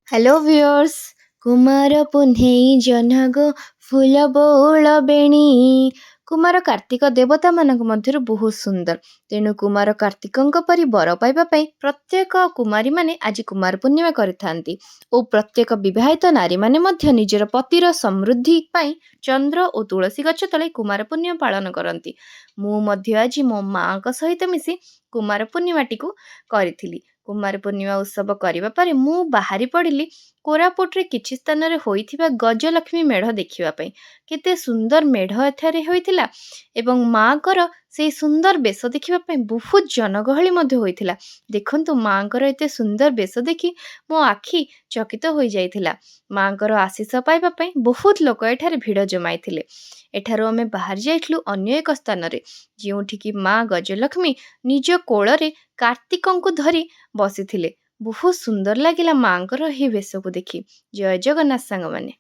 Hello ଭିଉୟର୍ସ। Kumar ପୁହ୍ନେଇ ଜହ୍ନଗୋ ଫୁଲ ବଉଳ ବେଣୀ। କୁମାର କାର୍ତ୍ତିକ ଦେବତାମାନଙ୍କ ମଧ୍ୟରୁ ବହୁତ ସୁନ୍ଦର। ତେଣୁ କୁମାର କାର୍ତ୍ତିକଙ୍କ ପରି ବର ପାଇବା ପାଇଁ ପ୍ରତ୍ୟେକ କୁମାରୀମାନେ ଆଜି କୁମାର ପୂର୍ଣ୍ଣିମା କରିଥାନ୍ତି ଓ ପ୍ରତ୍ୟେକ ବିବାହିତ ନାରୀମାନେ ମଧ୍ୟ ନିଜର ପତିର ସମୃଦ୍ଧି ପାଇଁ ଚନ୍ଦ୍ର ଓ ତୁଳସୀ ଗଛ ତଳେ କୁମାର ପୂର୍ଣ୍ଣିମା ପାଳନ କରନ୍ତି। ମୁଁ ମଧ୍ୟ ଆଜି ମୋ ମାଆଙ୍କ ସହିତ ମିଶି କୁମାର ପୂର୍ଣ୍ଣିମାଟିକୁ କରିଥିଲି। କୁମାର ପୂର୍ଣ୍ଣିମା ଉତ୍ସବ କରିବା ପରେ ମୁଁ ବାହାରି ପଡ଼ିଲି କୋରାପୁଟରେ କିଛି ସ୍ଥାନରେ ହୋଇଥିବା ଗଜଲକ୍ଷ୍ମୀ ମେଢ଼ ଦେଖିବା ପାଇଁ। କେତେ ସୁନ୍ଦର ମେଢ଼ ଏଠାରେ ହୋଇଥିଲା ଏବଂ ମାଆଙ୍କର ସେହି ସୁନ୍ଦର ବେଶ ଦେଖିବା ପାଇଁ ବହୁତ ଜନଗହଳି ମଧ୍ୟ ହୋଇଥିଲା। ଦେଖନ୍ତୁ, ମାଆଙ୍କର ଏତେ ସୁନ୍ଦର ବେଶ ଦେଖି ମୋ ଆଖି ଚକିତ ହୋଇଯାଇଥିଲା। ମାଆଙ୍କର ଆଶୀଷ ପାଇବା ପାଇଁ ବହୁତ ଲୋକ ଏଠାରେ ଭିଡ଼ ଜମାଇଥିଲେ। ଏଠାରୁ ଆମେ ବାହାରି ଯାଇଥିଲୁ ଅନ୍ୟ ଏକ ସ୍ଥାନରେ, ଯେଉଁଠିକି ମା ଗଜଲକ୍ଷ୍ମୀ ନିଜ କୋଳରେ କାର୍ତ୍ତିକଙ୍କୁ ଧରି ବସିଥିଲେ। ବହୁତ ସୁନ୍ଦର ଲାଗିଲା ମାଆଙ୍କର ଏହି ବେଶକୁ ଦେଖି। ଜୟ ଜଗନ୍ନାଥ ସାଙ୍ଗମାନେ।